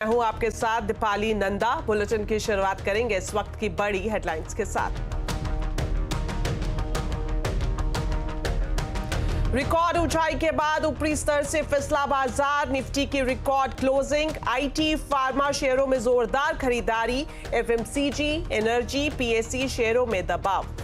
मैं हूं आपके साथ दीपाली नंदा। बुलेटिन की शुरुआत करेंगे इस वक्त की बड़ी हेडलाइंस के साथ। रिकॉर्ड ऊंचाई के बाद ऊपरी स्तर से फिसला बाजार, निफ्टी की रिकॉर्ड क्लोजिंग। आईटी फार्मा शेयरों में जोरदार खरीदारी, एफएमसीजी, एनर्जी, पीएसई शेयरों में दबाव।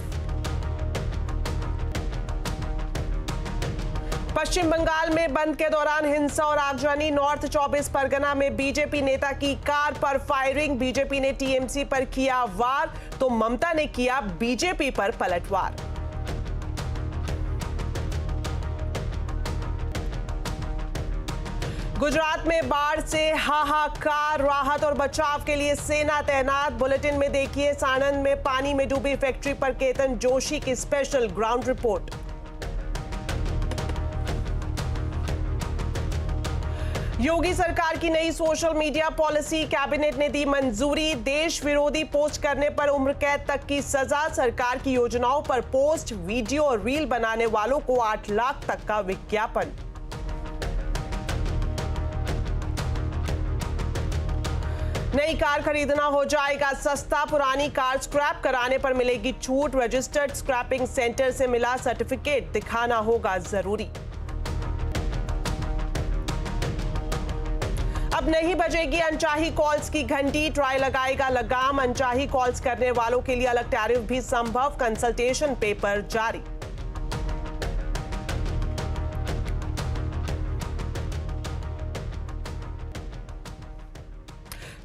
पश्चिम बंगाल में बंद के दौरान हिंसा और आगजनी, नॉर्थ 24 परगना में बीजेपी नेता की कार पर फायरिंग। बीजेपी ने टीएमसी पर किया वार तो ममता ने किया बीजेपी पर पलटवार। गुजरात में बाढ़ से हाहाकार, राहत और बचाव के लिए सेना तैनात। बुलेटिन में देखिए साणंद में पानी में डूबी फैक्ट्री पर केतन जोशी की स्पेशल ग्राउंड रिपोर्ट। योगी सरकार की नई सोशल मीडिया पॉलिसी, कैबिनेट ने दी मंजूरी। देश विरोधी पोस्ट करने पर उम्र कैद तक की सजा। सरकार की योजनाओं पर पोस्ट, वीडियो और रील बनाने वालों को 8 लाख तक का विज्ञापन। नई कार खरीदना हो जाएगा सस्ता, पुरानी कार स्क्रैप कराने पर मिलेगी छूट। रजिस्टर्ड स्क्रैपिंग सेंटर से मिला सर्टिफिकेट दिखाना होगा जरूरी। अब नहीं बजेगी अनचाही कॉल्स की घंटी, ट्राई लगाएगा लगाम। अनचाही कॉल्स करने वालों के लिए अलग टैरिफ भी संभव, कंसल्टेशन पेपर जारी।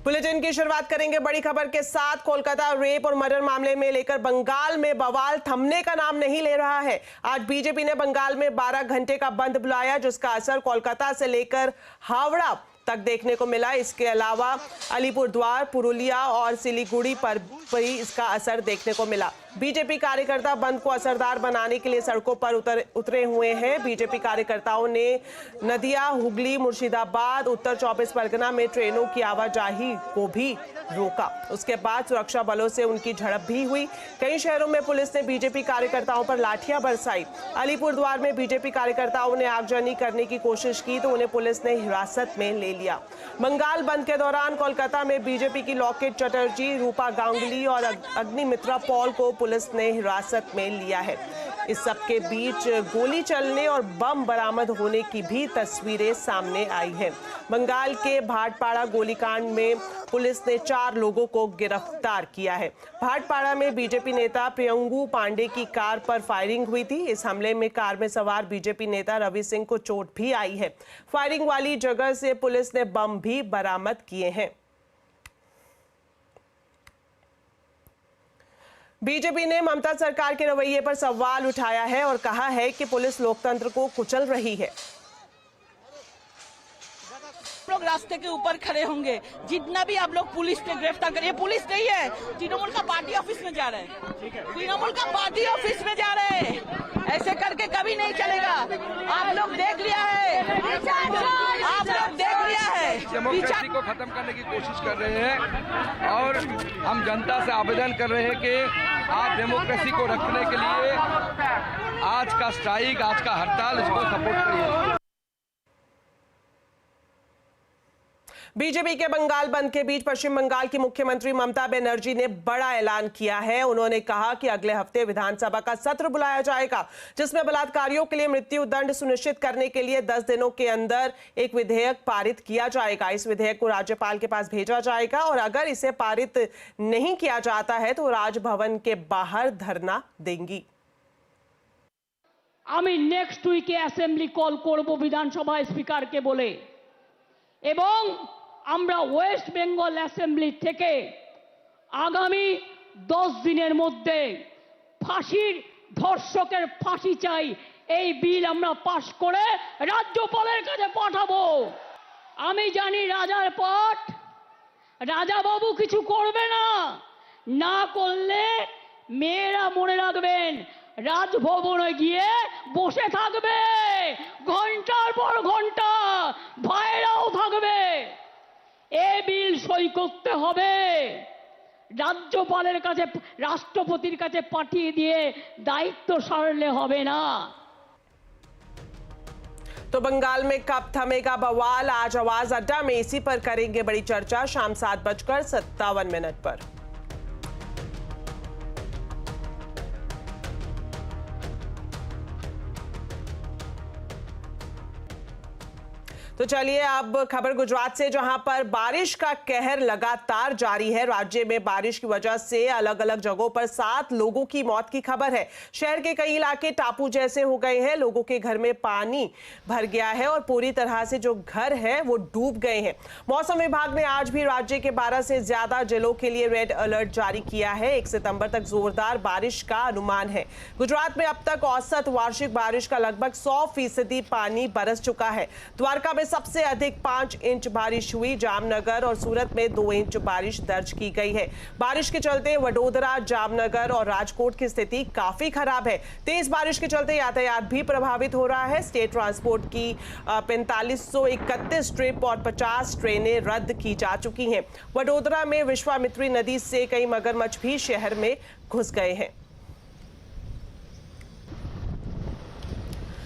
बुलेटिन की शुरुआत करेंगे बड़ी खबर के साथ। कोलकाता रेप और मर्डर मामले में लेकर बंगाल में बवाल थमने का नाम नहीं ले रहा है। आज बीजेपी ने बंगाल में 12 घंटे का बंद बुलाया, जिसका असर कोलकाता से लेकर हावड़ा तक देखने को मिला। इसके अलावा अलीपुरद्वार, पुरुलिया और सिलीगुड़ी पर भी इसका असर देखने को मिला। बीजेपी कार्यकर्ता बंद को असरदार बनाने के लिए सड़कों पर उतरे हुए हैं। बीजेपी कार्यकर्ताओं ने नदिया, हुगली, मुर्शिदाबाद, उत्तर 24 परगना में ट्रेनों की आवाजाही को भी रोका। उसके बाद सुरक्षा बलों से उनकी झड़प भी हुई। कई शहरों में पुलिस ने बीजेपी कार्यकर्ताओं पर लाठियां बरसाई। अलीपुरद्वार में बीजेपी कार्यकर्ताओं ने आगजनी करने की कोशिश की तो उन्हें पुलिस ने हिरासत में ले लिया। बंगाल बंद के दौरान कोलकाता में बीजेपी की लॉकेट चटर्जी, रूपा गांगुली और अग्निमित्रा पॉल को पुलिस ने हिरासत में लिया है। इस सबके बीच गोली चलने और बम बरामद होने की भी तस्वीरें सामने आई हैं। बंगाल के भाटपाड़ा गोलीकांड में पुलिस ने 4 लोगों को गिरफ्तार किया है। भाटपाड़ा में बीजेपी नेता प्रियंगू पांडे की कार पर फायरिंग हुई थी। इस हमले में कार में सवार बीजेपी नेता रवि सिंह को चोट भी आई है। फायरिंग वाली जगह से पुलिस ने बम भी बरामद किए हैं। बीजेपी ने ममता सरकार के रवैये पर सवाल उठाया है और कहा है कि पुलिस लोकतंत्र को कुचल रही है। लोग रास्ते के ऊपर खड़े होंगे, जितना भी आप लोग पुलिस ने गिरफ्तार करिए। पुलिस नहीं है, तृणमूल का पार्टी ऑफिस में जा रहे हैं, तृणमूल का पार्टी ऑफिस में जा रहे हैं। ऐसे करके कभी नहीं चलेगा। आप लोग देख लिया है, आप लोग देख लिया है। डेमोक्रेसी को खत्म करने की कोशिश कर रहे हैं और हम जनता से आवेदन कर रहे हैं कि आप डेमोक्रेसी को रखने के लिए आज का स्ट्राइक, आज का हड़ताल, इसको सपोर्ट करिए। बीजेपी के बंगाल बंद के बीच पश्चिम बंगाल की मुख्यमंत्री ममता बनर्जी ने बड़ा ऐलान किया है। उन्होंने कहा कि अगले हफ्ते विधानसभा का सत्र बुलाया जाएगा, जिसमें बलात्कारियों के लिए मृत्यु दंड सुनिश्चित करने के लिए 10 दिनों के अंदर एक विधेयक पारित किया जाएगा। इस विधेयक को राज्यपाल के पास भेजा जाएगा और अगर इसे पारित नहीं किया जाता है तो राजभवन के बाहर धरना देंगी। আমি নেক্সট উইকে অ্যাসেম্বলি কল করব বিধানসভা স্পিকারকে বলে, এবং আমরা ওয়েস্ট বেঙ্গল অ্যাসেম্বলি থেকে আগামী 10 দিনের মধ্যে ফাঁসির ধর্ষকের ফাঁসি চাই এই বিল আমরা পাশ করে রাজ্যপালের কাছে পাঠাবো। আমি জানি রাজার পট রাজাবাবু কিছু করবে না, না করলে মেয়েরা মনে রাখবেন রাজভবনে গিয়ে বসে থাকবে ঘন্টার পর ঘন্টা, ভাইরাও থাকবে। এই বিল সই করতে হবে, রাজ্যপালের কাছে, রাষ্ট্রপতির কাছে পাঠিয়ে দিয়ে দায়িত্ব সারলে হবে না। तो बंगाल में कब थमेगा बवाल, आज आवाज अड्डा में इसी पर करेंगे बड़ी चर्चा शाम 7:57 पर। तो चलिए अब खबर गुजरात से, जहां पर बारिश का कहर लगातार जारी है। राज्य में बारिश की वजह से अलग अलग जगहों पर 7 लोगों की मौत की खबर है। शहर के कई इलाके टापू जैसे हो गए हैं, लोगों के घर में पानी भर गया है और पूरी तरह से जो घर है वो डूब गए हैं। मौसम विभाग ने आज भी राज्य के 12 से ज्यादा जिलों के लिए रेड अलर्ट जारी किया है। 1 सितंबर तक जोरदार बारिश का अनुमान है। गुजरात में अब तक औसत वार्षिक बारिश का लगभग 100% पानी बरस चुका है। द्वारका में सबसे अधिक 5 इंच बारिश हुई। जामनगर और सूरत में 2 इंच बारिश दर्ज की गई है। बारिश के चलते वडोदरा, जामनगर और राजकोट की स्थिति काफी खराब है। तेज बारिश के चलते यातायात भी प्रभावित हो रहा है। स्टेट ट्रांसपोर्ट की 4531 ट्रिप और 50 ट्रेनें रद्द की जा चुकी हैं। वडोदरा में विश्वामित्री नदी से कई मगरमच्छ भी शहर में घुस गए हैं।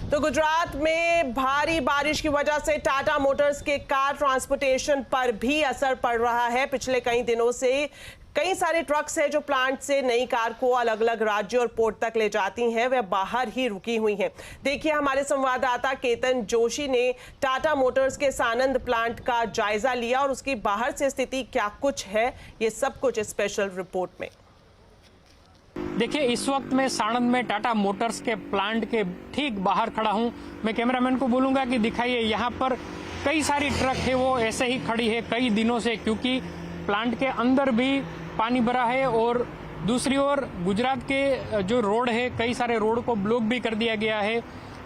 तो गुजरात में भारी बारिश की वजह से टाटा मोटर्स के कार ट्रांसपोर्टेशन पर भी असर पड़ रहा है। पिछले कई दिनों से कई सारे ट्रक्स हैं जो प्लांट से नई कार को अलग अलग राज्यों और पोर्ट तक ले जाती हैं, वे बाहर ही रुकी हुई हैं। देखिए, हमारे संवाददाता केतन जोशी ने टाटा मोटर्स के सानंद प्लांट का जायजा लिया और उसकी बाहर से स्थिति क्या कुछ है, ये सब कुछ स्पेशल रिपोर्ट में। देखिए, इस वक्त मैं साणंद में टाटा मोटर्स के प्लांट के ठीक बाहर खड़ा हूं। मैं कैमरामैन को बोलूंगा कि दिखाइए, यहां पर कई सारी ट्रक है वो ऐसे ही खड़ी है कई दिनों से, क्योंकि प्लांट के अंदर भी पानी भरा है और दूसरी ओर गुजरात के जो रोड है, कई सारे रोड को ब्लॉक भी कर दिया गया है।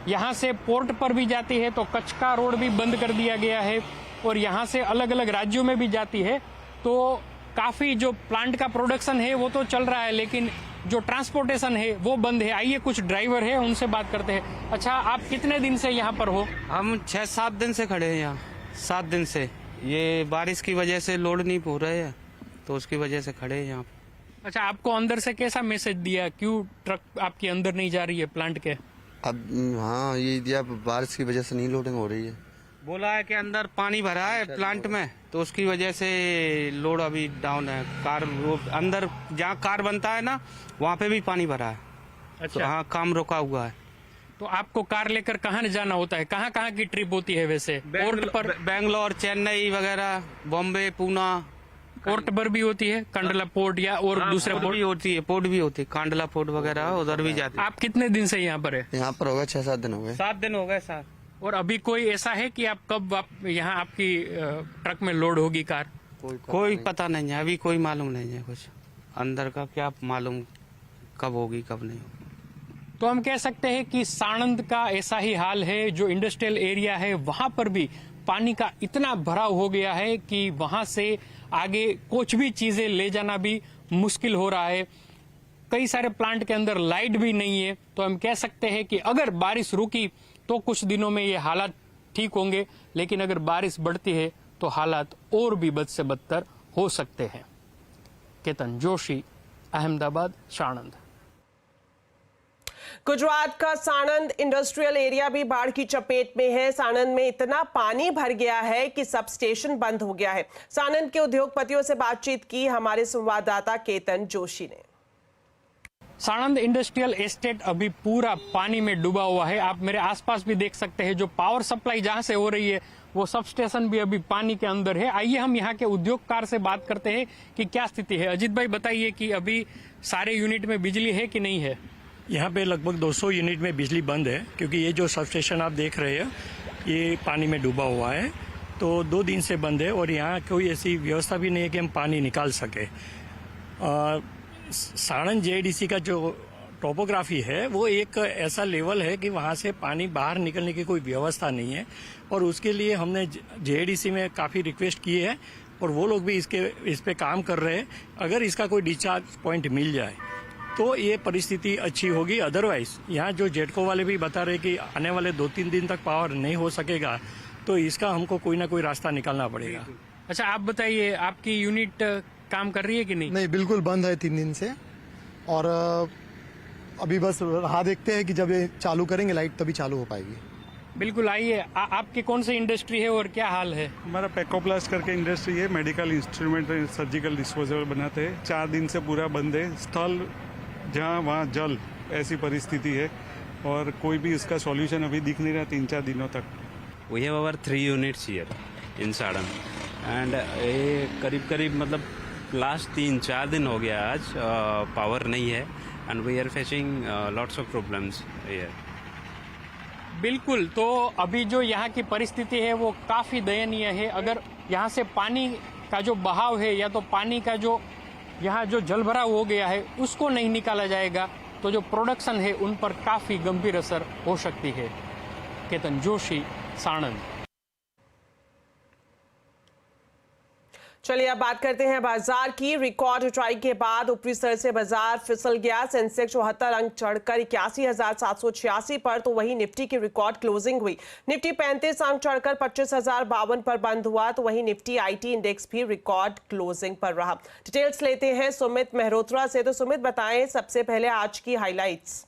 यहां से पोर्ट पर भी जाती है तो कच्छ का रोड भी बंद कर दिया गया है और यहां से अलग अलग राज्यों में भी जाती है। तो काफी जो प्लांट का प्रोडक्शन है वो तो चल रहा है, लेकिन जो ट्रांसपोर्टेशन है वो बंद है। आइए कुछ ड्राइवर है उनसे बात करते हैं। अच्छा, आप कितने दिन से यहाँ पर हो? हम 6-7 दिन से खड़े हैं यहाँ। 7 दिन से ये बारिश की वजह से लोड नहीं हो रहे हैं, तो उसकी वजह से खड़े हैं यहाँ। अच्छा, आपको अंदर से कैसा मैसेज दिया, क्यों ट्रक आपकी अंदर नहीं जा रही है प्लांट के? अब हाँ, ये दिया बारिश की वजह से नहीं लोडिंग हो रही है। बोला है कि अंदर पानी भरा है प्लांट में, तो उसकी वजह से लोड अभी डाउन है। कार अंदर जहाँ कार बनता है ना, वहाँ पे भी पानी भरा है। अच्छा, तो हाँ, काम रुका हुआ है। तो आपको कार लेकर कहाँ जाना होता है? कहाँ कहाँ की ट्रिप होती है वैसे? पोर्ट पर बेंगलोर, चेन्नई वगैरह, बॉम्बे, पूना। पोर्ट पर भी होती है, कंडला पोर्ट या और दूसरे पोर्ट भी होती है, पोर्ट भी होती है, कांडला पोर्ट वगैरह, उधर भी जाते हैं। आप कितने दिन से यहाँ पर है? यहाँ पर हो गए 6-7 दिन हो गए। 7 दिन हो गए सर। और अभी कोई ऐसा है कि आप कब यहाँ आपकी ट्रक में लोड होगी कार? कोई पता नहीं है, अभी कोई मालूम नहीं है कुछ। अंदर का क्या मालूम कब होगी कब नहीं होगी। तो हम कह सकते हैं कि साणंद का ऐसा ही हाल है। जो इंडस्ट्रियल एरिया है वहां पर भी पानी का इतना भराव हो गया है कि वहां से आगे कुछ भी चीजें ले जाना भी मुश्किल हो रहा है। कई सारे प्लांट के अंदर लाइट भी नहीं है। तो हम कह सकते हैं कि अगर बारिश रुकी तो कुछ दिनों में ये हालात ठीक होंगे, लेकिन अगर बारिश बढ़ती है तो हालात और भी बद से बदतर हो सकते हैं। केतन जोशी, अहमदाबाद, साणंद। गुजरात का साणंद इंडस्ट्रियल एरिया भी बाढ़ की चपेट में है। साणंद में इतना पानी भर गया है कि सब स्टेशन बंद हो गया है। साणंद के उद्योगपतियों से बातचीत की हमारे संवाददाता केतन जोशी ने। साणंद इंडस्ट्रियल एस्टेट अभी पूरा पानी में डूबा हुआ है। आप मेरे आसपास भी देख सकते हैं, जो पावर सप्लाई जहां से हो रही है वो सब स्टेशन भी अभी पानी के अंदर है। आइए हम यहाँ के उद्योगकार से बात करते हैं कि क्या स्थिति है। अजीत भाई, बताइए कि अभी सारे यूनिट में बिजली है कि नहीं है? यहाँ पे लगभग 200 यूनिट में बिजली बंद है, क्योंकि ये जो सब स्टेशन आप देख रहे हैं ये पानी में डूबा हुआ है। तो 2 दिन से बंद है और यहाँ कोई ऐसी व्यवस्था भी नहीं है कि हम पानी निकाल सके। साणंद जेआईडीसी का जो टोपोग्राफी है वो एक ऐसा लेवल है कि वहाँ से पानी बाहर निकलने की कोई व्यवस्था नहीं है, और उसके लिए हमने जेआईडीसी में काफ़ी रिक्वेस्ट की है और वो लोग भी इस पे काम कर रहे हैं। अगर इसका कोई डिस्चार्ज पॉइंट मिल जाए तो ये परिस्थिति अच्छी होगी। अदरवाइज यहाँ जो जेटको वाले भी बता रहे कि आने वाले 2-3 दिन तक पावर नहीं हो सकेगा, तो इसका हमको कोई ना कोई रास्ता निकालना पड़ेगा। अच्छा, आप बताइए, आपकी यूनिट काम कर रही है कि नहीं? नहीं, बिल्कुल बंद है 3 दिन से, और अभी बस राह देखते हैं कि जब ये चालू करेंगे लाइट तभी चालू हो पाएगी। बिल्कुल, आइए। आपकी कौन सी इंडस्ट्री है और क्या हाल है? हमारा पेकोप्लास्ट करके इंडस्ट्री है, मेडिकल इंस्ट्रूमेंट सर्जिकल डिस्पोजेबल बनाते हैं। 4 दिन से पूरा बंद है। स्थल जहाँ वहाँ जल, ऐसी परिस्थिति है और कोई भी इसका सॉल्यूशन अभी दिख नहीं रहा 3-4 दिनों तक। We have our 3 units here in साड़न एंड ये करीब मतलब लास्ट 3-4 दिन हो गया आज पावर नहीं है and we are facing lots of problems here. बिल्कुल, तो अभी जो यहाँ की परिस्थिति है वो काफ़ी दयनीय है। अगर यहाँ से पानी का जो बहाव है या तो पानी का जो यहाँ जो जलभराव हो गया है उसको नहीं निकाला जाएगा तो जो प्रोडक्शन है उन पर काफ़ी गंभीर असर हो सकती है। केतन जोशी, साणंद। चलिए अब बात करते हैं बाजार की। रिकॉर्ड ऊंचाई के बाद ऊपरी स्तर से बाजार फिसल गया। सेंसेक्स 74 अंक चढ़कर 81,786 पर, तो वहीं निफ्टी की रिकॉर्ड क्लोजिंग हुई। निफ्टी 35 अंक चढ़कर 25,052 पर बंद हुआ, तो वहीं निफ्टी आईटी इंडेक्स भी रिकॉर्ड क्लोजिंग पर रहा। डिटेल्स लेते हैं सुमित मेहरोत्रा से। तो सुमित, बताएं सबसे पहले आज की हाईलाइट्स।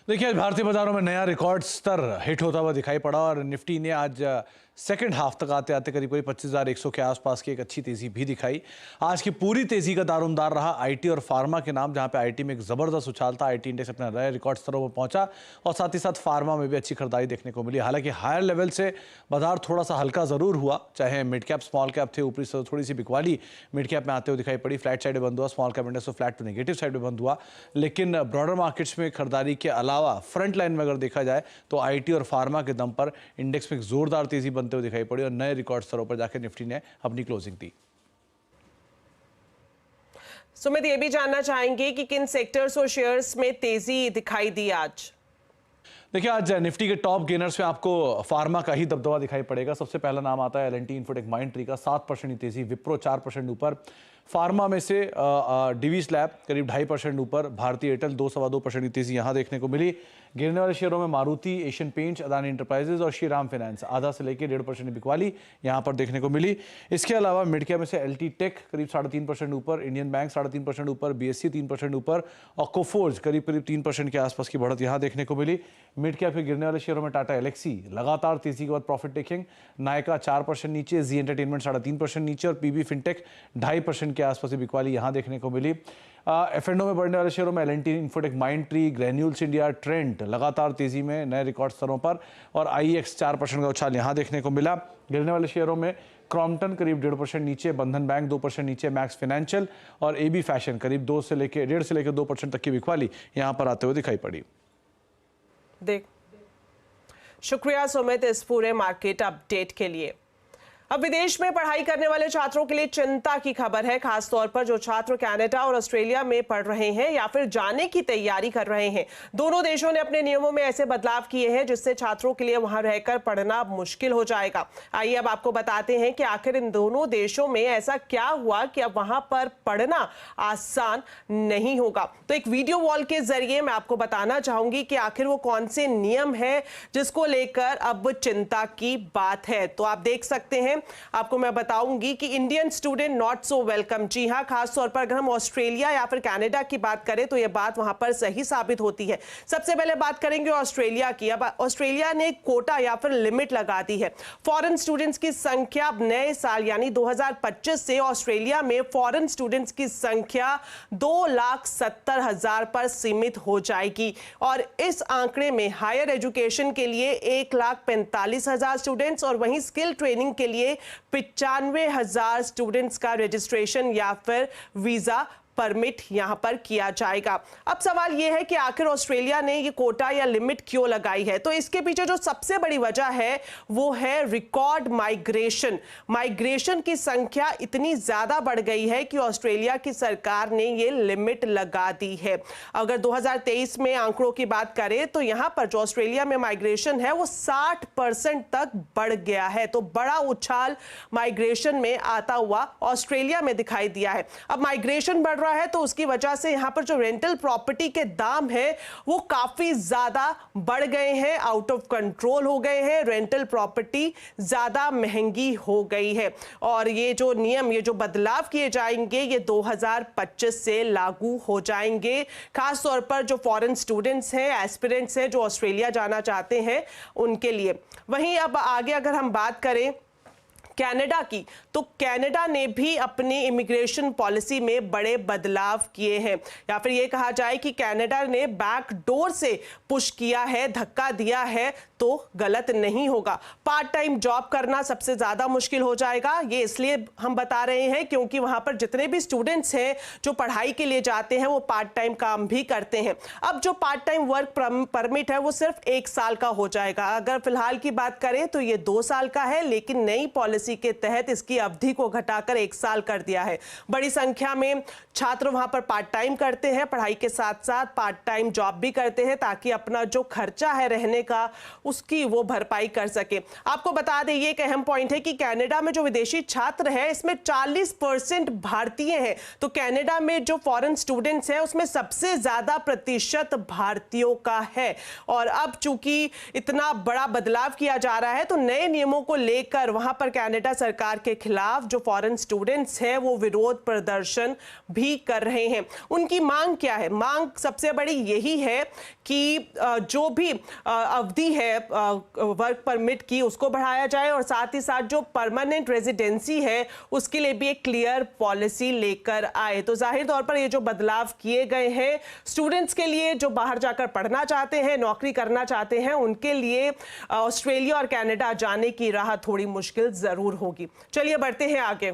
देखिए, भारतीय बाजारों में नया रिकॉर्ड स्तर हिट होता हुआ दिखाई पड़ा और निफ्टी ने आज सेकंड हाफ तक आते आते करीब 25,100 के आसपास की एक अच्छी तेजी भी दिखाई। आज की पूरी तेजी का दारोमदार रहा आईटी और फार्मा के नाम, जहां पे आईटी में एक जबरदस्त उछाल था। आईटी इंडेक्स अपने नए रिकॉर्ड स्तरों पर पहुंचा और साथ ही साथ फार्मा में भी अच्छी खरीदारी देखने को मिली। हालांकि हायर लेवल से बाजार थोड़ा सा हल्का जरूर हुआ, चाहे मिड कैप स्मॉल कैप थे, ऊपरी से थोड़ी सी बिकवाली मिड कैप में आते हुए दिखाई पड़ी। फ्लैट साइड में बंद हुआ, small cap index flat to negative side में बंद हुआ। लेकिन ब्रॉडर मार्केट्स में खरीदारी के अलावा फ्रंट लाइन में अगर देखा जाए तो आईटी और फार्मा के दम पर इंडेक्स में एक जोरदार तेजी बनते हुए दिखाई पड़ी और नए रिकॉर्ड स्तरों पर जाकर निफ्टी ने अपनी क्लोजिंग दी। सुमित, ये भी जानना चाहेंगे कि किन सेक्टर्स और शेयर्स में तेजी दिखाई दी आज? देखिए, आज निफ्टी के टॉप गेनर्स में आपको फार्मा का ही दबदबा दिखाई पड़ेगा। सबसे पहला नाम आता है एल&टी इन्फोटेक माइंडट्री का, 7% तेजी। विप्रो 4% ऊपर। फार्मा में से डिवीज लैब करीब 2.5% ऊपर। भारतीय एयरटेल 2-2.25% की तेजी यहां देखने को मिली। गिरने वाले शेयरों में Maruti, Asian paints, Adani enterprises और श्रीराम फाइनेंस आधा से लेकर 1.5% बिकवाली यहां पर देखने को मिली। इसके अलावा मिड कैप में से एलटी टेक करीब 3.5% ऊपर, इंडियन बैंक 3.5% ऊपर, बीएससी 3% ऊपर और कोफोर्ज करीब 3% के आसपास की बढ़त यहां देखने को मिली। मिड कैप के गिरने वाले शेयरों में टाटा एलेक्सी लगातार तेजी के बाद प्रॉफिट टेकिंग, नायका 4% नीचे, जी एंटरटेनमेंट 3.5% नीचे और पीबी फिनटेक 2.5% के आसपास की बिकवाली यहां देखने को मिली। एफ&ओ में बढ़ने वाले शेयरों में L&T infotech Mindtree, granules India, Trent लगातार तेजी में नए रिकॉर्ड स्तरों पर और आईएक्स 4% का उछाल यहां देखने को मिला। गिरने वाले शेयरों में क्रॉम्पटन करीब 1.5% नीचे, बंधन बैंक 2% नीचे, मैक्स फाइनेंशियल और एबी फैशन करीब 1.5 से लेकर 2% तक की बिकवाली यहां पर आते हुए दिखाई पड़ी। शुक्रिया सुमित इस पूरे मार्केट अपडेट के लिए। अब विदेश में पढ़ाई करने वाले छात्रों के लिए चिंता की खबर है, खासतौर पर जो छात्र कनाडा और ऑस्ट्रेलिया में पढ़ रहे हैं या फिर जाने की तैयारी कर रहे हैं। दोनों देशों ने अपने नियमों में ऐसे बदलाव किए हैं जिससे छात्रों के लिए वहां रहकर पढ़ना मुश्किल हो जाएगा। आइए अब आपको बताते हैं कि आखिर इन दोनों देशों में ऐसा क्या हुआ कि अब वहां पर पढ़ना आसान नहीं होगा। तो एक वीडियो वॉल के जरिए मैं आपको बताना चाहूंगी कि आखिर वो कौन से नियम है जिसको लेकर अब चिंता की बात है। तो आप देख सकते हैं, आपको मैं बताऊंगी कि Indian student not so welcome. जी हां, खासतौर पर अगर हम ऑस्ट्रेलिया या फिर कनाडा की बात करें तो यह बात वहां पर सही साबित होती है। सबसे पहले बात करेंगे ऑस्ट्रेलिया की। अब ऑस्ट्रेलिया ने कोटा या फिर लिमिट लगा दी है। फॉरेन स्टूडेंट्स की संख्या अब नए साल यानी 2025 से ऑस्ट्रेलिया में फॉरेन स्टूडेंट्स की संख्या 2,70,000 पर सीमित हो जाएगी और इस आंकड़े में हायर एजुकेशन के लिए 1,45,000 स्टूडेंट्स और वहीं स्किल ट्रेनिंग के लिए 95,000 स्टूडेंट्स का रजिस्ट्रेशन या फिर वीजा परमिट यहां पर किया जाएगा। अब सवाल यह है कि आखिर ऑस्ट्रेलिया ने ये कोटा या लिमिट क्यों लगाई है? तो इसके पीछे जो सबसे बड़ी वजह है वो है रिकॉर्ड माइग्रेशन। माइग्रेशन की संख्या इतनी ज्यादा बढ़ गई है कि ऑस्ट्रेलिया की सरकार ने ये लिमिट लगा दी है। अगर 2023 में आंकड़ों की बात करें तो यहां पर जो ऑस्ट्रेलिया में माइग्रेशन है वो 60% तक बढ़ गया है। तो बड़ा उछाल माइग्रेशन में आता हुआ ऑस्ट्रेलिया में दिखाई दिया है। अब माइग्रेशन बढ़ रहा है तो उसकी वजह से यहाँ पर जो रेंटल प्रॉपर्टी के दाम है वो काफी ज्यादा बढ़ गए हैं, आउट ऑफ कंट्रोल हो गए हैं। रेंटल प्रॉपर्टी ज्यादा महंगी हो गई है और ये जो नियम, ये जो बदलाव किए जाएंगे ये 2025 से लागू हो जाएंगे, खास तौर पर जो फॉरेन स्टूडेंट्स हैं, एस्पिरेंट्स हैं जो ऑस्ट्रेलिया जाना चाहते हैं उनके लिए। वहीं अब आगे अगर हम बात करें कनाडा की, तो कनाडा ने भी अपनी इमिग्रेशन पॉलिसी में बड़े बदलाव किए हैं, या फिर ये कहा जाए कि कनाडा ने बैक डोर से पुश किया है, धक्का दिया है तो गलत नहीं होगा। पार्ट टाइम जॉब करना सबसे ज्यादा मुश्किल हो जाएगा। ये इसलिए हम बता रहे हैं क्योंकि वहां पर जितने भी स्टूडेंट्स हैं जो पढ़ाई के लिए जाते हैं वो पार्ट टाइम काम भी करते हैं। अब जो पार्ट टाइम वर्क परमिट है वो सिर्फ 1 साल का हो जाएगा। अगर फिलहाल की बात करें तो ये 2 साल का है, लेकिन नई पॉलिसी के तहत इसकी अवधि को घटाकर 1 साल कर दिया है। बड़ी संख्या में छात्र वहां पर पार्ट टाइम करते हैं, पढ़ाई के साथ साथ पार्ट टाइम जॉब भी करते हैं ताकि अपना जो खर्चा है रहने का उसकी वो भरपाई कर सके। आपको बता दें ये एक अहम पॉइंट है कि कनाडा में जो विदेशी छात्र है इसमें 40% भारतीय हैं, तो कनाडा में जो फॉरेन स्टूडेंट्स हैं उसमें सबसे ज्यादा प्रतिशत भारतीयों का है। और अब चूंकि इतना बड़ा बदलाव किया जा रहा है तो नए नियमों को लेकर वहां पर कनाडा सरकार के खिलाफ जो फॉरेन स्टूडेंट्स हैं वो विरोध प्रदर्शन भी कर रहे हैं। उनकी मांग क्या है? मांग सबसे बड़ी यही है कि जो भी अवधि है वर्क परमिट की उसको बढ़ाया जाए और साथ ही साथ जो परमानेंट रेजिडेंसी है उसके लिए भी एक क्लियर पॉलिसी लेकर आए। तो जाहिर तौर पर ये जो बदलाव किए गए हैं स्टूडेंट्स के लिए, जो बाहर जाकर पढ़ना चाहते हैं, नौकरी करना चाहते हैं, उनके लिए ऑस्ट्रेलिया और कनाडा जाने की राह थोड़ी मुश्किल जरूर होगी। चलिए बढ़ते हैं आगे।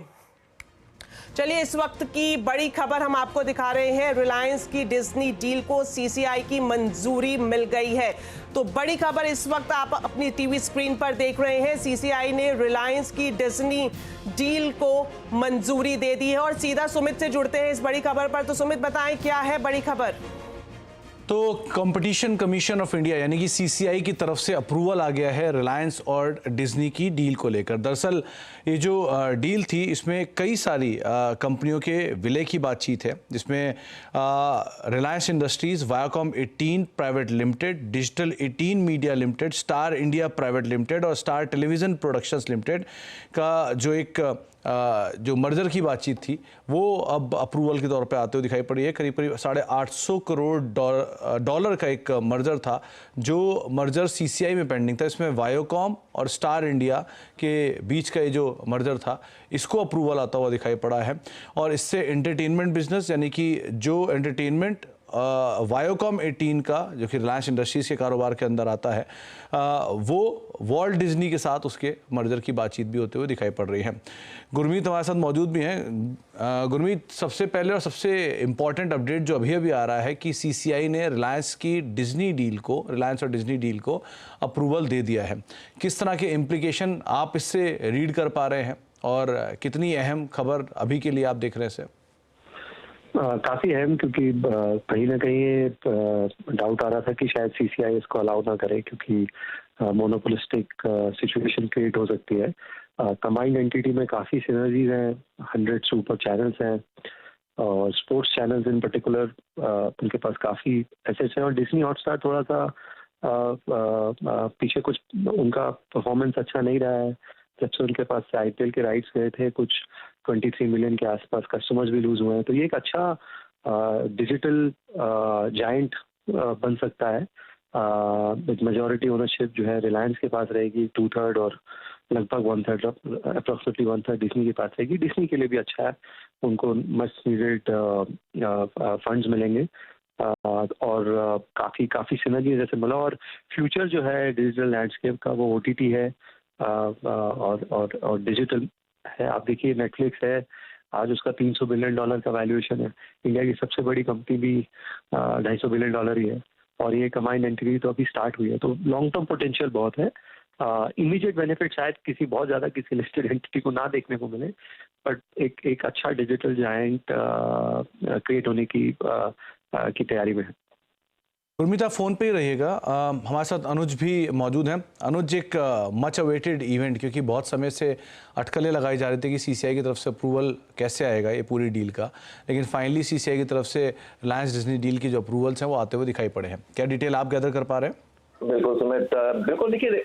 चलिए इस वक्त की बड़ी खबर हम आपको दिखा रहे हैं। रिलायंस की डिज्नी डील को सीसीआई की मंजूरी मिल गई है। तो बड़ी खबर इस वक्त आप अपनी टीवी स्क्रीन पर देख रहे हैं। सीसीआई ने रिलायंस की डिज्नी डील को मंजूरी दे दी है और सीधा सुमित से जुड़ते हैं इस बड़ी खबर पर। तो सुमित बताएं क्या है बड़ी खबर? तो कंपटीशन कमीशन ऑफ इंडिया यानी कि सीसीआई की तरफ से अप्रूवल आ गया है रिलायंस और डिज्नी की डील को लेकर। दरअसल ये जो डील थी इसमें कई सारी कंपनियों के विलय की बातचीत है, जिसमें Reliance industries, Viacom 18 private limited, digital 18 media limited, star India private limited और स्टार टेलीविजन प्रोडक्शंस लिमिटेड का जो एक जो मर्जर की बातचीत थी वो अब अप्रूवल के तौर पे आते हुए दिखाई पड़ी है। करीब करीब 850 करोड़ डॉलर का एक मर्जर था जो मर्जर सीसीआई में पेंडिंग था। इसमें वायोकॉम और स्टार इंडिया के बीच का ये जो मर्जर था इसको अप्रूवल आता हुआ दिखाई पड़ा है और इससे एंटरटेनमेंट बिजनेस यानी कि जो एंटरटेनमेंट वायोकॉम 18 का जो कि रिलायंस इंडस्ट्रीज के कारोबार के अंदर आता है वो वॉल्ट डिज्नी के साथ उसके मर्जर की बातचीत भी होते हुए दिखाई पड़ रही है। गुरमीत हमारे साथ मौजूद भी हैं। गुरमीत, सबसे पहले और सबसे इम्पॉर्टेंट अपडेट जो अभी अभी आ रहा है कि सीसीआई ने रिलायंस की डिज्नी डील को, रिलायंस और डिज्नी डील को अप्रूवल दे दिया है। किस तरह के इम्प्लीकेशन आप इससे रीड कर पा रहे हैं और कितनी अहम खबर अभी के लिए आप देख रहे हैं इसे? काफी अहम, क्योंकि कहीं ना कहीं डाउट आ रहा था कि शायद सीसीआई इसको अलाउ ना करे क्योंकि मोनोपोलिस्टिक सिचुएशन क्रिएट हो सकती है। कंबाइंड एंटिटी में काफी सिनर्जीज हैं, 100 सुपर चैनल्स हैं और स्पोर्ट्स चैनल्स इन पर्टिकुलर उनके पास काफी एसेट्स हैं और डिज्नी हॉटस्टार थोड़ा सा पीछे कुछ उनका परफॉर्मेंस अच्छा नहीं रहा है। जब से उनके पास से आईपीएल के राइट्स गए थे कुछ 23 मिलियन के आसपास कस्टमर्स भी लूज हुए हैं। तो ये एक अच्छा डिजिटल जायंट बन सकता है। मेजॉरिटी ओनरशिप जो है रिलायंस के पास रहेगी 2/3 और लगभग 1/3 अप्रोक्सीमेटली 1/3 डिज्नी के पास रहेगी। डिज्नी के लिए भी अच्छा है, उनको मस्ट नीडेड फंड्स मिलेंगे और काफी सिनर्जी जैसे मिला। और फ्यूचर जो है डिजिटल लैंडस्केप का वो ओटीटी है और डिजिटल है। आप देखिए नेटफ्लिक्स है, आज उसका $300 बिलियन का वैल्यूएशन है। इंडिया की सबसे बड़ी कंपनी भी $250 बिलियन ही है और ये कंबाइंड एंटिटी तो अभी स्टार्ट हुई है। तो लॉन्ग टर्म पोटेंशियल बहुत है। इमीडिएट बेनिफिट शायद बहुत ज़्यादा किसी लिस्टेड एंटिटी को ना देखने को मिले, बट एक अच्छा डिजिटल जायंट क्रिएट होने की तैयारी में है। उर्मिता फोन पे ही रहिएगा। हमारे साथ अनुज भी मौजूद हैं। अनुज, एक मच अवेटेड इवेंट, क्योंकि बहुत समय से अटकलें लगाई जा रही थी कि सीसीआई की तरफ से अप्रूवल कैसे आएगा ये पूरी डील का, लेकिन फाइनली सीसीआई की तरफ से रिलायंस डिज्नी डील की जो अप्रूवल्स हैं वो आते हुए दिखाई पड़े हैं। क्या डिटेल आप गैदर कर पा रहे हैं? बिल्कुल सुमित, बिल्कुल देखिए,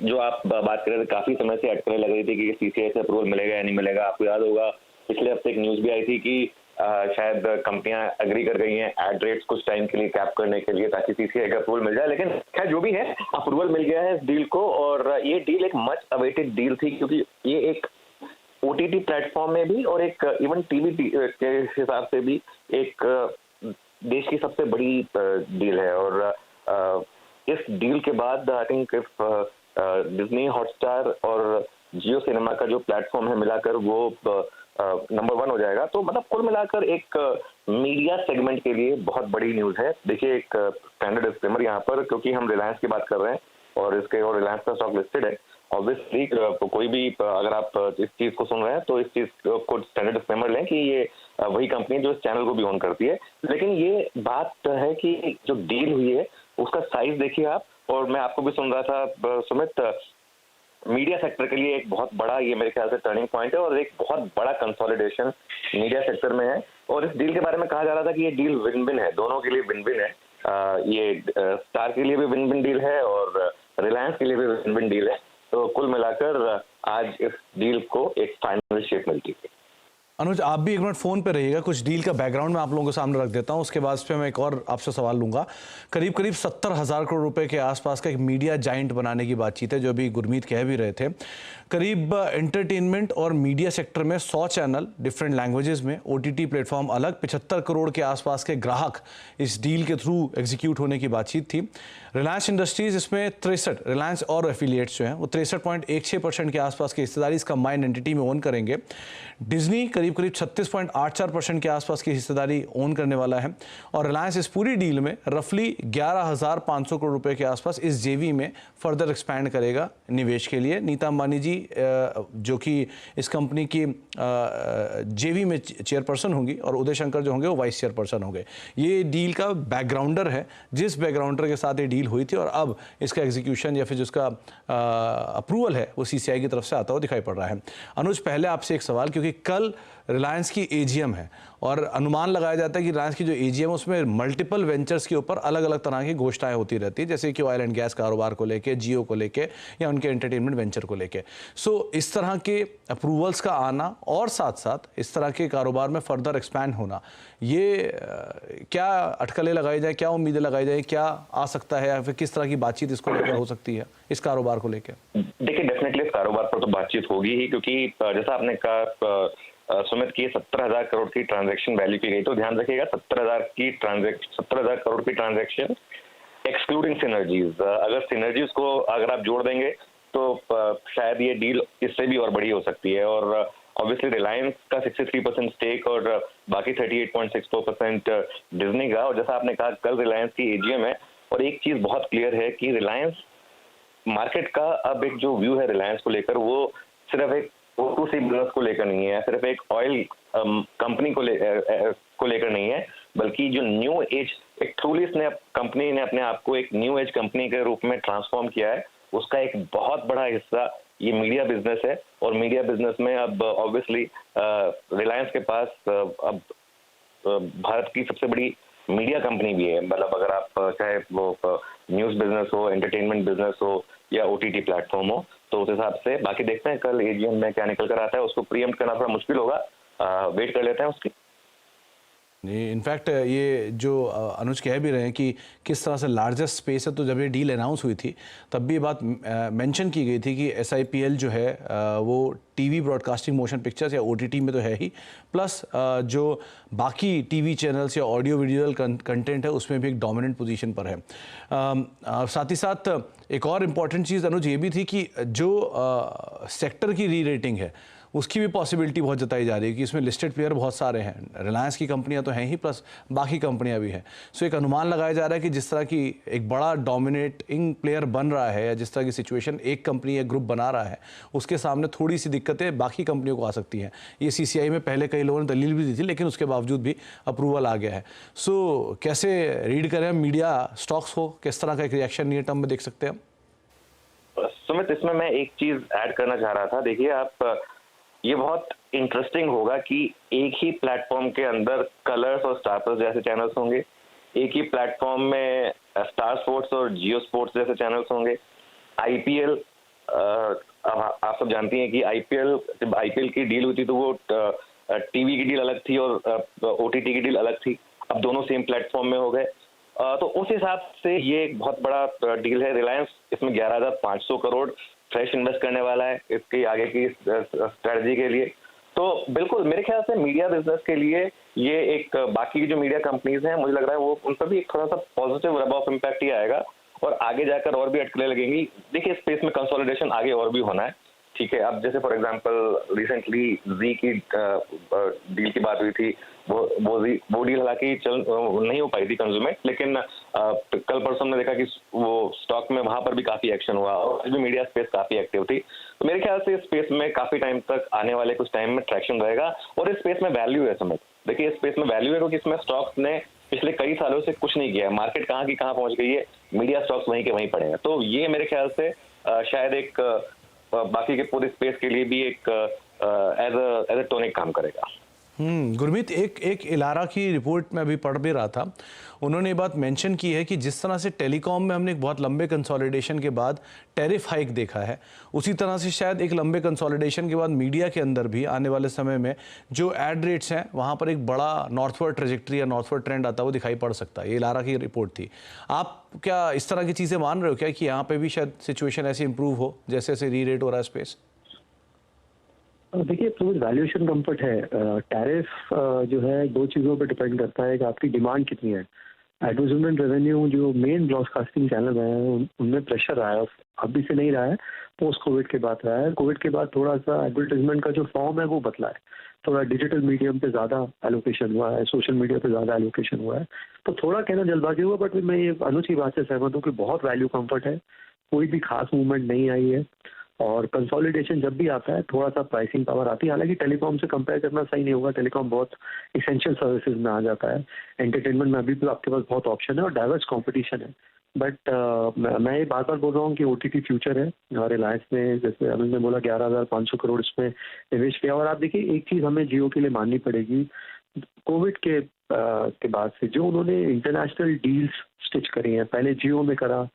जो आप बात कर रहे थे, काफी समय से अटकलें लग रही थी कि सीसीआई से अप्रूवल मिलेगा या नहीं मिलेगा। आपको याद होगा पिछले हफ्ते एक न्यूज भी आई थी कि शायद कंपनियां एग्री कर गई हैं एड रेट्स कुछ टाइम के लिए कैप करने के लिए, ताकि सीसीआई का अप्रूवल मिल जाए। लेकिन खैर जो भी है, अप्रूवल मिल गया है इस डील को, और ये डील एक मच अवेटेड डील थी, क्योंकि ये एक ओटीटी प्लेटफॉर्म में भी और एक इवन टीवी के हिसाब से भी एक देश की सबसे बड़ी डील है। और इस डील के बाद I think if Disney Hotstar और जियो सिनेमा का जो प्लेटफॉर्म है मिलाकर वो नंबर 1 हो जाएगा। तो मतलब कुल मिलाकर एक मीडिया सेगमेंट के लिए बहुत बड़ी न्यूज है। देखिए, एक स्टैंडर्ड डिस्क्लेमर यहाँ पर, क्योंकि हम रिलायंस की बात कर रहे हैं और इसके और रिलायंस का स्टॉक लिस्टेड है, ऑब्वियसली कोई भी अगर आप इस चीज को सुन रहे हैं तो इस चीज को स्टैंडर्ड डिस्क्लेमर लें कि ये वही कंपनी जो इस चैनल को भी ओन करती है। लेकिन ये बात है कि जो डील हुई है उसका साइज देखिए आप, और मैं आपको भी सुन रहा था सुमित, मीडिया सेक्टर के लिए एक बहुत बड़ा, ये मेरे ख्याल से टर्निंग पॉइंट है और एक बहुत बड़ा कंसोलिडेशन मीडिया सेक्टर में है। और इस डील के बारे में कहा जा रहा था कि ये डील विन विन है, दोनों के लिए विन विन है। ये स्टार के लिए भी विन विन डील है और रिलायंस के लिए भी विन विन डील है। तो कुल मिलाकर आज इस डील को एक फाइनल शेप मिलती है। अनुज, आप भी एक मिनट फोन पे रहिएगा, कुछ डील का बैकग्राउंड मैं आप लोगों के सामने रख देता हूं, उसके बाद इस पे मैं एक और आपसे सवाल लूंगा। करीब 70,000 करोड़ रुपए के आसपास का एक मीडिया जाइंट बनाने की बातचीत है, जो अभी गुरमीत कह भी रहे थे। करीब एंटरटेनमेंट और मीडिया सेक्टर में 100 चैनल डिफरेंट लैंग्वेजेस में, ओटीटी प्लेटफॉर्म अलग, 75 करोड़ के आसपास के ग्राहक इस डील के थ्रू एग्जीक्यूट होने की बातचीत थी। रिलायंस इंडस्ट्रीज इसमें 63, रिलायंस और एफिलिएट्स जो हैं वो 63.16% के आसपास की हिस्सेदारी इस कंबाइंड एंटिटी में ओन करेंगे। डिज्नी करीब 36.84% के आसपास की हिस्सेदारी ओन करने वाला है, और रिलायंस इस पूरी डील में रफली 11,500 करोड़ रुपए के आसपास इस जेवी में फर्दर एक्सपैंड करेगा निवेश के लिए। नीता अंबानी जी जो कि इस कंपनी की जेवी में चेयरपर्सन होंगी, और उदय शंकर जो होंगे वो वाइस चेयरपर्सन होंगे। ये डील का बैकग्राउंडर है, जिस बैकग्राउंडर के साथ ये डील हुई थी, और अब इसका एग्जीक्यूशन या फिर जिसका अप्रूवल है वो सीसीआई की तरफ से आता हुआ दिखाई पड़ रहा है। अनुज, पहले आपसे एक सवाल, क्योंकि कल रिलायंस की एजीएम है और अनुमान लगाया जाता है कि रिलायंस की जो एजीएम है उसमें मल्टीपल वेंचर्स के ऊपर अलग अलग तरह की घोषणाएं होती रहती है, जैसे कि ऑयल एंड गैस कारोबार को लेके, जियो को लेके, या उनके एंटरटेनमेंट वेंचर को लेके। सो इस तरह के अप्रूवल्स का आना और साथ साथ इस तरह के कारोबार में फर्दर एक्सपैंड होना, ये क्या अटकलें लगाई जाए, क्या उम्मीदें लगाई जाए, क्या आ सकता है, या फिर किस तरह की बातचीत इसको लेकर हो सकती है, इस कारोबार को लेकर? देखिए, डेफिनेटली इस कारोबार पर तो बातचीत होगी ही, क्योंकि जैसा आपने कहा सुमित की 70,000 करोड़ की ट्रांजैक्शन वैल्यू की गई। तो ध्यान रखिएगा, 70,000 करोड़ की ट्रांजैक्शन एक्सक्लूडिंग सिनर्जीज। अगर सिनर्जीज को अगर आप जोड़ देंगे तो शायद ये डील इससे भी और बड़ी हो सकती है। और ऑब्वियसली रिलायंस का 63% स्टेक और बाकी 38.64% डिज्नी का। और जैसा आपने कहा, कल रिलायंस की एजीएम है, और एक चीज बहुत क्लियर है कि रिलायंस मार्केट का अब एक जो व्यू है रिलायंस को लेकर, वो सिर्फ एक O2C बिजनेस को लेकर नहीं है, सिर्फ एक ऑयल कंपनी को लेकर नहीं है, बल्कि जो न्यू एज, एक ट्रूली कंपनी ने अपने आप को एक न्यू एज कंपनी के रूप में ट्रांसफॉर्म किया है, उसका एक बहुत बड़ा हिस्सा ये मीडिया बिजनेस है। और मीडिया बिजनेस में अब ऑब्वियसली रिलायंस के पास अब भारत की सबसे बड़ी मीडिया कंपनी भी है। मतलब अगर आप चाहे वो न्यूज बिजनेस हो, एंटरटेनमेंट बिजनेस हो, या ओटीटी प्लेटफॉर्म हो, तो उस हिसाब से बाकी देखते हैं कल एजीएम में क्या निकल कर आता है। उसको प्रीएम्प्ट करना थोड़ा मुश्किल होगा, वेट कर लेते हैं उसकी। इनफैक्ट ये जो अनुज कह भी रहे हैं कि किस तरह से लार्जेस्ट स्पेस है, तो जब ये डील अनाउंस हुई थी तब भी ये बात मेंशन की गई थी कि SIPL जो है वो टीवी ब्रॉडकास्टिंग मोशन पिक्चर्स या OTT में तो है ही, प्लस जो बाकी टीवी चैनल्स या ऑडियो विजुअल कंटेंट है उसमें भी एक डोमिनेंट पोजीशन पर है। साथ ही साथ एक और इम्पॉर्टेंट चीज़ अनुज ये भी थी कि जो सेक्टर की री रेटिंग है उसकी भी पॉसिबिलिटी बहुत जताई जा रही है कि इसमें लिस्टेड प्लेयर बहुत सारे हैं। रिलायंस की कंपनियां तो हैं ही, प्लस बाकी कंपनियां भी हैं। सो एक अनुमान लगाया जा रहा है कि जिस तरह की एक बड़ा डोमिनेटिंग प्लेयर बन रहा है, या जिस तरह की सिचुएशन एक कंपनी या ग्रुप बना रहा है, उसके सामने थोड़ी सी दिक्कतें बाकी कंपनियों को आ सकती हैं। ये CCI में पहले कई लोगों ने दलील भी दी थी, लेकिन उसके बावजूद भी अप्रूवल आ गया है। सो कैसे रीड करें मीडिया स्टॉक्स को, किस तरह का एक रिएक्शन नियर टर्म में देख सकते हैं हम? सुमित, इसमें मैं एक चीज ऐड करना चाह रहा था। देखिए आप, ये बहुत इंटरेस्टिंग होगा कि एक ही प्लेटफॉर्म के अंदर कलर्स और स्टार प्लस जैसे चैनल्स होंगे, एक ही प्लेटफॉर्म में स्टार स्पोर्ट्स और जियो स्पोर्ट्स जैसे चैनल्स होंगे। IPL, आप सब जानती हैं कि जब IPL की डील हुई थी तो वो टीवी की डील अलग थी और OTT की डील अलग थी। अब दोनों सेम प्लेटफॉर्म में हो गए। तो उस हिसाब से ये एक बहुत बड़ा डील है। रिलायंस इसमें 11,500 करोड़ फ्रेश इन्वेस्ट करने वाला है इसकी आगे की स्ट्रेटजी के लिए। तो बिल्कुल मेरे ख्याल से मीडिया बिजनेस के लिए ये एक, बाकी की जो मीडिया कंपनीज हैं मुझे लग रहा है वो उन पर भी एक थोड़ा सा positive rub off impact he आएगा और आगे जाकर और भी अटकलें लगेंगी। देखिए स्पेस में कंसोलिडेशन आगे और भी होना है, ठीक है। अब जैसे फॉर एग्जांपल रिसेंटली जी की डील की बात हुई थी, वो डील हालांकि नहीं हो पाई थी कंज्यूमेट, लेकिन कल परसों हमने देखा कि वो स्टॉक में वहां पर भी काफी एक्शन हुआ और भी मीडिया स्पेस काफी एक्टिव थी। तो मेरे ख्याल से इस स्पेस में काफी टाइम तक, आने वाले कुछ टाइम में ट्रैक्शन रहेगा और इस स्पेस में वैल्यू है। समझ देखिए, इस स्पेस में वैल्यू है क्योंकि इसमें स्टॉक्स ने पिछले कई सालों से कुछ नहीं किया है। मार्केट कहाँ की कहाँ पहुंच गई है, मीडिया स्टॉक्स वहीं के वहीं पड़े हैं। तो ये मेरे ख्याल से शायद एक बाकी के पूरे स्पेस के लिए भी एक एज अ टॉनिक काम करेगा। गुरमीत, एक इलारा की रिपोर्ट में अभी पढ़ भी रहा था, उन्होंने ये बात मेंशन की है कि जिस तरह से टेलीकॉम में हमने एक बहुत लंबे कंसोलिडेशन के बाद टैरिफ हाइक देखा है, उसी तरह से शायद एक लंबे कंसोलिडेशन के बाद मीडिया के अंदर भी आने वाले समय में जो एड रेट्स हैं वहाँ पर एक बड़ा नॉर्थवर्ड ट्रेजेक्ट्री या नॉर्थवर्ड ट्रेंड आता हुआ दिखाई पड़ सकता है। ये इलारा की रिपोर्ट थी। आप क्या इस तरह की चीज़ें मान रहे हो क्या कि यहाँ पर भी शायद सिचुएशन ऐसी इंप्रूव हो जैसे जैसे री रेट हो रहा है स्पेस? देखिए, तो वैल्यूएशन कंफर्ट है। टैरिफ जो है दो चीज़ों पे डिपेंड करता है कि आपकी डिमांड कितनी है। एडवर्टाइजमेंट रेवेन्यू जो मेन ब्रॉडकास्टिंग चैनल है उनमें प्रेशर रहा है, अभी से नहीं रहा है, पोस्ट कोविड के बाद रहा है। कोविड के बाद थोड़ा सा एडवर्टाइजमेंट का जो फॉर्म है वो बदला है, थोड़ा डिजिटल मीडियम पे ज़्यादा एलोकेशन हुआ है, सोशल मीडिया पे ज़्यादा एलोकेशन हुआ है। तो थोड़ा कहना जल्दबाजी हुआ, बट मैं ये अनुज की बात से सहमत हूँ कि बहुत वैल्यू कंफर्ट है, कोई भी खास मूवमेंट नहीं आई है। और कंसोलिडेशन जब भी आता है थोड़ा सा प्राइसिंग पावर आती है। हालांकि टेलीकॉम से कंपेयर करना सही नहीं होगा, टेलीकॉम बहुत इसेंशियल सर्विसेज में आ जाता है। एंटरटेनमेंट में अभी भी आपके पास बहुत ऑप्शन है और डाइवर्स कंपटीशन है। बट मैं ये बार बार बोल रहा हूँ कि OTT फ्यूचर है। और रिलायंस ने, जैसे अनुज ने बोला, 11,500 करोड़ इसमें निवेश किया। और आप देखिए, एक चीज़ हमें जियो के लिए माननी पड़ेगी, कोविड के बाद से जो उन्होंने इंटरनेशनल डील्स स्टिच करी हैं, पहले जियो में करा,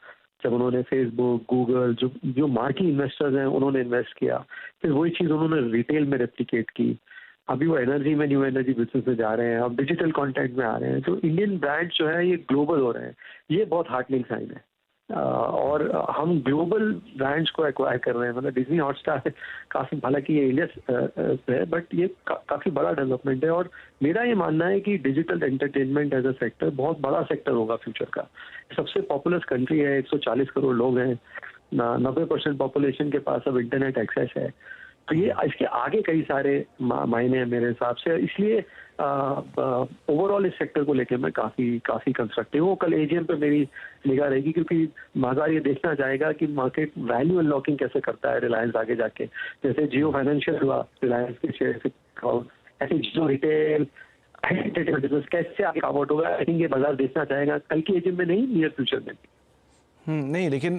जब उन्होंने फेसबुक, गूगल, जो मार्की इन्वेस्टर्स हैं उन्होंने इन्वेस्ट किया, फिर वही चीज़ उन्होंने रिटेल में रेप्लिकेट की। अभी वो एनर्जी में, न्यू एनर्जी बिजनेस में जा रहे हैं, अब डिजिटल कंटेंट में आ रहे हैं। तो इंडियन ब्रांड जो है ये ग्लोबल हो रहे हैं, ये बहुत हार्टनिंग साइन है। और हम ग्लोबल ब्रांड्स को एक्वायर कर रहे हैं। मतलब डिज्नी हॉटस्टार काफ़ी, हालांकि ये इंडिया है, बट ये काफ़ी बड़ा डेवलपमेंट है। और मेरा ये मानना है कि digital entertainment as a sector बहुत बड़ा सेक्टर होगा फ्यूचर का। सबसे पॉपुलर कंट्री है, 140 करोड़ लोग हैं, 90% पॉपुलेशन के पास अब इंटरनेट एक्सेस है। तो ये इसके आगे कई सारे मायने हैं मेरे हिसाब से। इसलिए ओवरऑल इस सेक्टर को लेकर मैं काफ़ी कंस्ट्रक्टिव हूँ। कल AGM पे मेरी निगाह रहेगी, क्योंकि बाजार ये देखना चाहेगा कि मार्केट वैल्यू अनलॉकिंग कैसे करता है रिलायंस आगे जाके। जैसे जियो फाइनेंशियल हुआ रिलायंस के शेयर से, ऐसे जियो रिटेल बिजनेस कैसे आगे काम आउट होगा, आई थिंक ये बाजार देखना चाहेगा, कल की AGM में नहीं, नियर फ्यूचर में। नहीं, लेकिन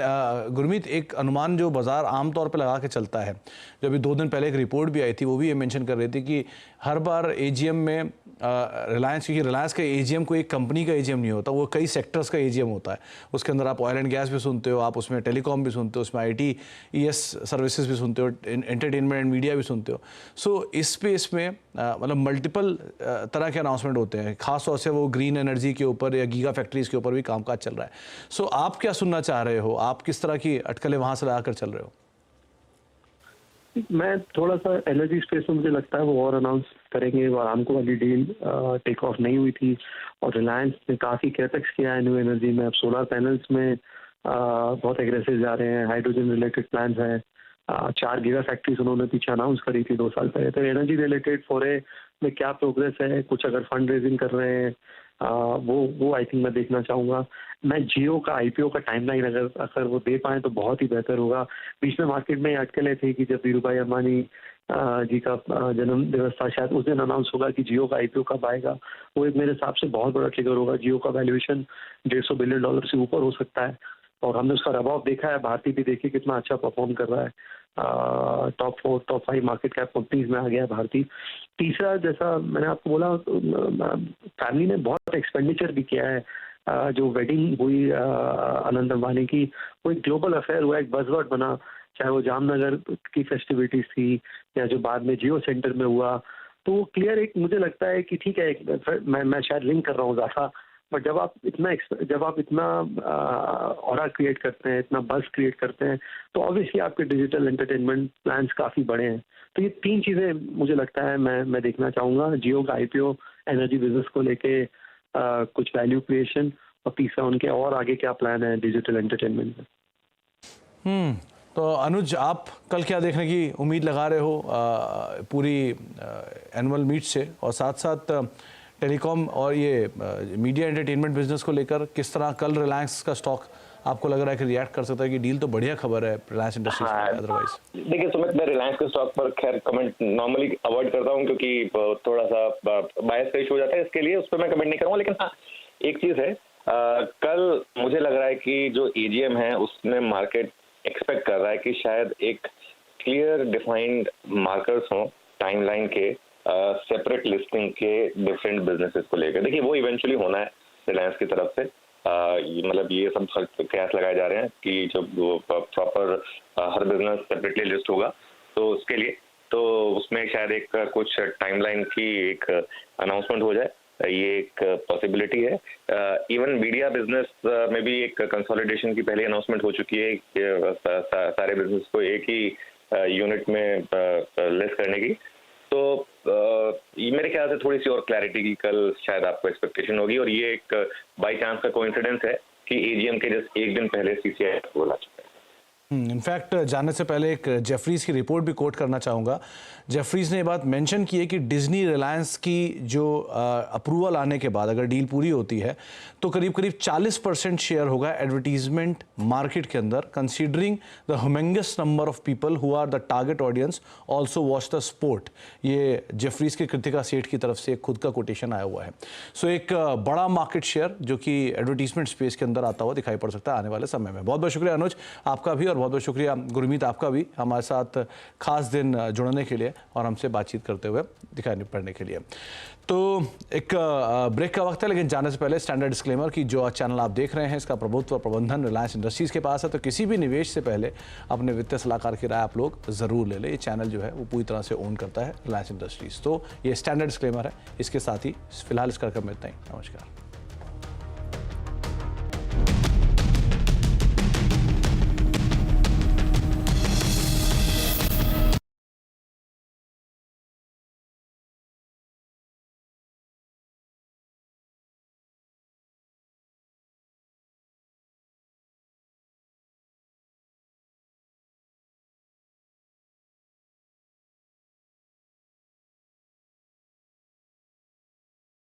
गुरमीत, एक अनुमान जो बाजार आमतौर पे लगा के चलता है, जो अभी 2 दिन पहले एक रिपोर्ट भी आई थी, वो भी ये मेंशन कर रही थी कि हर बार AGM में रिलायंस, क्योंकि रिलायंस का AGM कोई एक कंपनी का AGM नहीं होता, वो कई सेक्टर्स का AGM होता है। उसके अंदर आप ऑयल एंड गैस भी सुनते हो, आप उसमें टेलीकॉम भी सुनते हो, उसमें ITES सर्विसेज भी सुनते हो, एंटरटेनमेंट एंड मीडिया भी सुनते हो। सो इस स्पेस में मतलब मल्टीपल तरह के अनाउंसमेंट होते हैं, खासतौर से वो ग्रीन एनर्जी के ऊपर या गीगा फैक्ट्रीज के ऊपर भी कामकाज चल रहा है। सो आप क्या सुनना चाह रहे हो? आप किस तरह की अटकलें वहां से लगाकर चल रहे हो? मैं थोड़ा सा एनर्जी स्पेस में मुझे लगता है वो और अनाउंस करेंगे। आरामको वाली डील टेक ऑफ नहीं हुई थी और रिलायंस ने काफ़ी कैपेक्स किया है न्यू एनर्जी में। अब सोलर पैनल्स में बहुत एग्रेसिव जा रहे हैं, हाइड्रोजन रिलेटेड प्लान्स हैं। 4 गीगा फैक्ट्रीज उन्होंने पीछे अनाउंस करी थी 2 साल पहले। तो एनर्जी रिलेटेड फोरे में क्या प्रोग्रेस है, कुछ अगर फंड रेजिंग कर रहे हैं वो आई थिंक मैं देखना चाहूँगा। मैं जियो का IPO का टाइमलाइन अगर वो दे पाए तो बहुत ही बेहतर होगा। बीच में मार्केट में अटकलें थी कि जब धीरूभाई अंबानी जी का जन्म दिवस था, शायद उस दिन अनाउंस होगा कि जियो का IPO कब आएगा। वो एक मेरे हिसाब से बहुत बड़ा ट्रिगर होगा। जियो का वैल्यूएशन $150 बिलियन से ऊपर हो सकता है और हमने उसका रबाव देखा है। भारती भी देखिए कितना अच्छा परफॉर्म कर रहा है, top 4 top 5 market cap companies में आ गया है भारती। तीसरा, जैसा मैंने आपको बोला, फैमिली ने बहुत एक्सपेंडिचर भी किया है। जो वेडिंग हुई आनंद अंबानी की, वो एक ग्लोबल अफेयर हुआ, एक बज़वर्ड बना, चाहे वो जामनगर की फेस्टिविटीज थी या जो बाद में जियो सेंटर में हुआ। तो क्लियर एक मुझे लगता है कि ठीक है, मैं शायद लिंक कर रहा हूँ ज़्यादा, बट जब आप इतना ऑरा क्रिएट करते हैं, इतना बज़ क्रिएट करते हैं, तो ऑब्वियसली आपके डिजिटल एंटरटेनमेंट प्लान्स काफ़ी बड़े हैं। तो ये 3 चीज़ें मुझे लगता है मैं देखना चाहूँगा। जियो का IPO, एनर्जी बिजनेस को लेके कुछ वैल्यू क्रिएशन, और तीसरा उनके और आगे क्या प्लान है डिजिटल एंटरटेनमेंट में। तो अनुज, आप कल क्या देखने की उम्मीद लगा रहे हो पूरी एनुअल मीट से, और साथ साथ टेलीकॉम और ये मीडिया एंटरटेनमेंट बिजनेस को लेकर किस तरह कल रिलायंस का स्टॉक आपको लग रहा है कि रिएक्ट कर सकता है? कि डील तो बढ़िया खबर है रिलायंस इंडस्ट्रीज की। अदरवाइज देखिए सुमित, मैं रिलायंस के स्टॉक पर खैर कमेंट नॉर्मली अवॉइड करता हूं, क्योंकि थोड़ा सा बायस का इशू हो जाता है, इसके लिए उस पर मैं कमेंट नहीं करूंगा। लेकिन हाँ, एक चीज है, कल मुझे लग रहा है कि जो AGM है उसमें मार्केट एक्सपेक्ट कर रहा है कि शायद एक क्लियर डिफाइंड मार्कर्स हो टाइमलाइन के सेपरेट लिस्टिंग के डिफरेंट बिजनेसेस को लेकर। देखिए वो इवेंचुअली होना है रिलायंस की तरफ से, मतलब ये सब प्रयास लगाए जा रहे हैं कि जब प्रॉपर हर बिजनेस सेपरेटली लिस्ट होगा तो उसके लिए, तो उसमें शायद एक कुछ टाइमलाइन की एक अनाउंसमेंट हो जाए, ये एक पॉसिबिलिटी है। इवन मीडिया बिजनेस में भी एक कंसोलिडेशन की पहले अनाउंसमेंट हो चुकी है, सारे बिजनेस को एक ही यूनिट में लिस्ट करने की। तो मेरे ख्याल से थोड़ी सी और क्लैरिटी की कल शायद आपको एक्सपेक्टेशन होगी, और ये एक बाई चांस का कोइंसिडेंस है कि AGM के जस्ट एक दिन पहले CCI बोला चुका है। इनफैक्ट जानने से पहले एक जेफरीज की रिपोर्ट भी कोट करना चाहूँगा। जेफरीज ने ये बात मेंशन की है कि डिज्नी रिलायंस की जो अप्रूवल आने के बाद अगर डील पूरी होती है तो करीब 40% शेयर होगा एडवर्टीजमेंट मार्केट के अंदर, considering the humongous number of people who are the target audience also watch the sport. ये जेफरीज के कृतिका सेठ की तरफ से खुद का कोटेशन आया हुआ है। सो एक बड़ा मार्केट शेयर जो कि एडवर्टीजमेंट स्पेस के अंदर आता हुआ दिखाई पड़ सकता है आने वाले समय में। बहुत बहुत शुक्रिया अनुज आपका भी, और बहुत बहुत शुक्रिया गुरमीत आपका भी हमारे साथ खास दिन जुड़ने के लिए और हमसे बातचीत करते हुए दिखाई पड़ने के लिए। तो एक ब्रेक का वक्त है, लेकिन जाने से पहले स्टैंडर्ड डिस्क्लेमर कि जो चैनल आप देख रहे हैं इसका प्रभुत्व प्रबंधन रिलायंस इंडस्ट्रीज के पास है, तो किसी भी निवेश से पहले अपने वित्तीय सलाहकार की राय आप लोग जरूर ले लें। ये चैनल जो है वो पूरी तरह से ओन करता है रिलायंस इंडस्ट्रीज। तो ये स्टैंडर्ड डिस्क्लेमर है, इसके साथ ही फिलहाल इस कार्यक्रम में इतना ही। नमस्कार।